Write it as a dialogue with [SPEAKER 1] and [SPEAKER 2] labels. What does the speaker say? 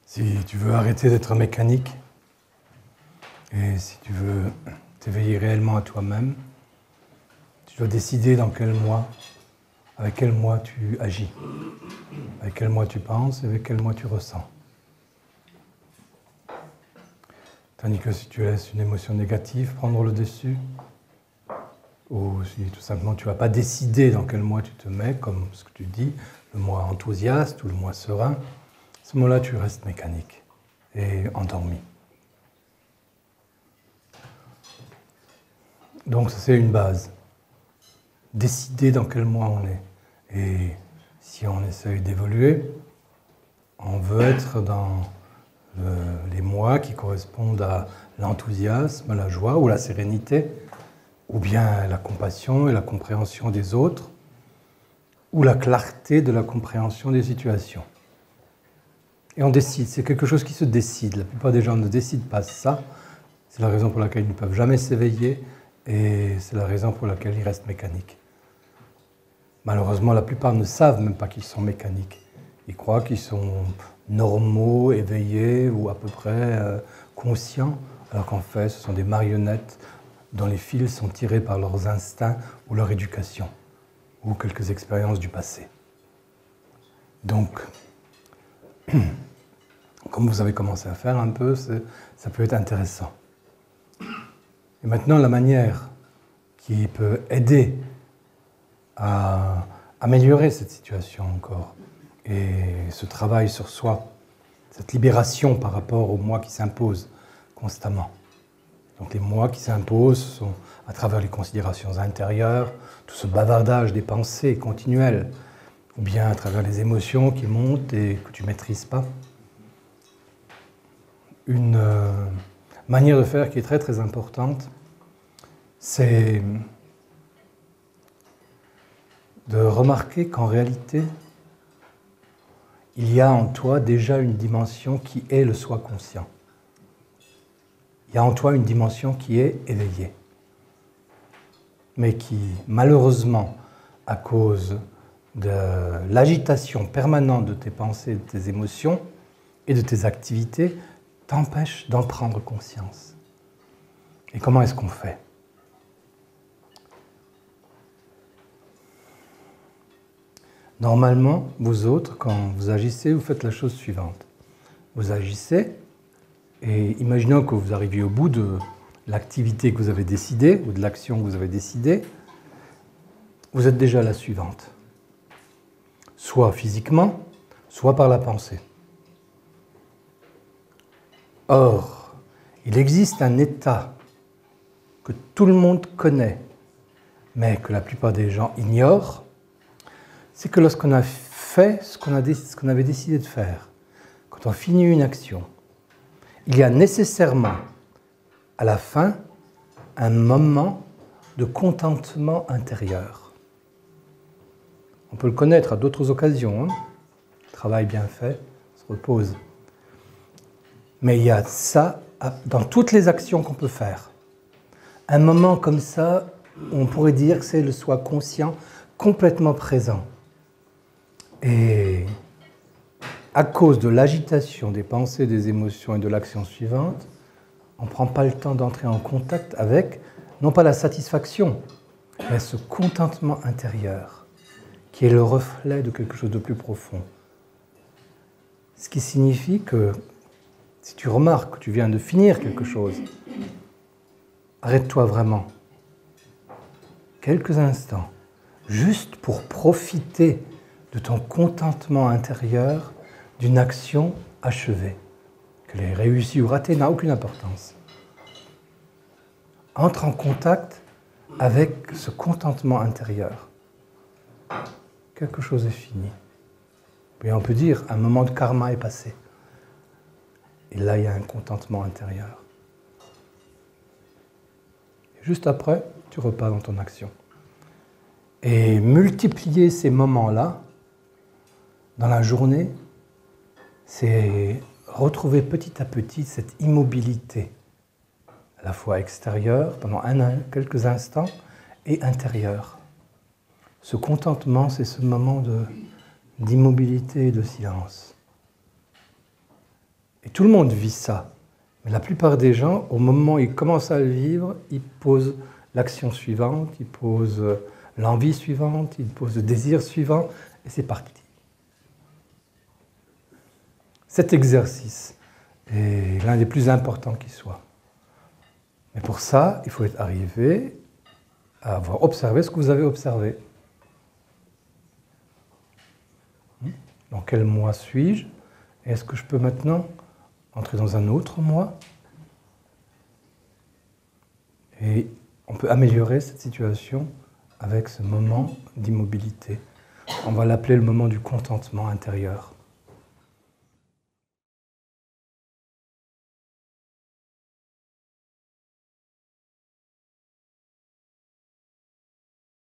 [SPEAKER 1] Si tu veux arrêter d'être mécanique et si tu veux t'éveiller réellement à toi-même, tu dois décider dans quel moi, avec quel moi tu agis, avec quel moi tu penses et avec quel moi tu ressens. Tandis que si tu laisses une émotion négative prendre le dessus, ou si tout simplement tu ne vas pas décider dans quel moi tu te mets, comme ce que tu dis, le moi enthousiaste ou le moi serein, à ce moment-là tu restes mécanique et endormi. Donc ça c'est une base. Décider dans quel moi on est. Et si on essaye d'évoluer, on veut être dans les moi qui correspondent à l'enthousiasme, à la joie ou la sérénité, ou bien la compassion et la compréhension des autres, ou la clarté de la compréhension des situations. Et on décide, c'est quelque chose qui se décide. La plupart des gens ne décident pas ça. C'est la raison pour laquelle ils ne peuvent jamais s'éveiller et c'est la raison pour laquelle ils restent mécaniques. Malheureusement, la plupart ne savent même pas qu'ils sont mécaniques. Ils croient qu'ils sont normaux, éveillés ou à peu près conscients, alors qu'en fait, ce sont des marionnettes dont les fils sont tirés par leurs instincts ou leur éducation, ou quelques expériences du passé. Donc, comme vous avez commencé à faire un peu, ça peut être intéressant. Et maintenant, la manière qui peut aider à améliorer cette situation encore, et ce travail sur soi, cette libération par rapport au moi qui s'impose constamment. Donc les moi qui s'imposent sont à travers les considérations intérieures, tout ce bavardage des pensées continuelles, ou bien à travers les émotions qui montent et que tu ne maîtrises pas. Une manière de faire qui est très très importante, c'est de remarquer qu'en réalité, il y a en toi déjà une dimension qui est le soi conscient. Il y a en toi une dimension qui est éveillée, mais qui, malheureusement, à cause de l'agitation permanente de tes pensées, de tes émotions et de tes activités, t'empêche d'en prendre conscience. Et comment est-ce qu'on fait ? Normalement, vous autres, quand vous agissez, vous faites la chose suivante. Vous agissez, et imaginons que vous arriviez au bout de l'activité que vous avez décidée, ou de l'action que vous avez décidée, vous êtes déjà à la suivante. Soit physiquement, soit par la pensée. Or, il existe un état que tout le monde connaît, mais que la plupart des gens ignorent, c'est que lorsqu'on a fait ce qu'on avait décidé de faire, quand on finit une action, il y a nécessairement, à la fin, un moment de contentement intérieur. On peut le connaître à d'autres occasions, travail bien fait, se repose. Mais il y a ça dans toutes les actions qu'on peut faire. Un moment comme ça, on pourrait dire que c'est le soi conscient complètement présent. Et à cause de l'agitation des pensées, des émotions et de l'action suivante, on ne prend pas le temps d'entrer en contact avec, non pas la satisfaction, mais ce contentement intérieur, qui est le reflet de quelque chose de plus profond. Ce qui signifie que, si tu remarques que tu viens de finir quelque chose, arrête-toi vraiment, quelques instants, juste pour profiter de ton contentement intérieur d'une action achevée. Qu'elle ait réussi ou ratée n'a aucune importance. Entre en contact avec ce contentement intérieur. Quelque chose est fini. Et on peut dire, un moment de karma est passé. Et là, il y a un contentement intérieur. Et juste après, tu repars dans ton action. Et multiplier ces moments-là, dans la journée, c'est retrouver petit à petit cette immobilité, à la fois extérieure, pendant quelques instants, et intérieure. Ce contentement, c'est ce moment d'immobilité et de silence. tout le monde vit ça. Mais la plupart des gens, au moment où ils commencent à le vivre, ils posent l'action suivante, ils posent l'envie suivante, ils posent le désir suivant, et c'est parti. Cet exercice est l'un des plus importants qui soit. Mais pour ça, il faut être arrivé à avoir observé ce que vous avez observé. Dans quel moi suis-je? Est-ce que je peux maintenant entrer dans un autre moi? Et on peut améliorer cette situation avec ce moment d'immobilité. On va l'appeler le moment du contentement intérieur.